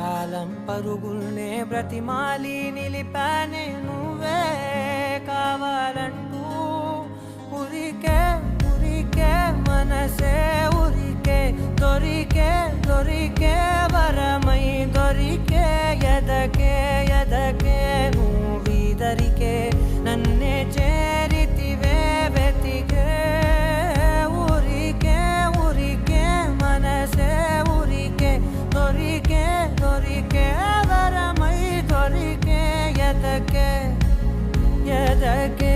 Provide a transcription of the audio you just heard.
కాలం పరుగుల్నే బ్రతిమాలి నిలిపానే నువ్వే కావాలంటూ ఉరికే ఉరికే మనసే ఉరికే దొరికే దొరికే వరమై దొరికే ఎదకే ఎదకే నువ్విదరికే నన్నే చేరితివే వెతికే ఊరికే ఊరికే మనసే ఊరికే దొరికే దొరికే వరమై దొరికే ఎదకే ఎదకే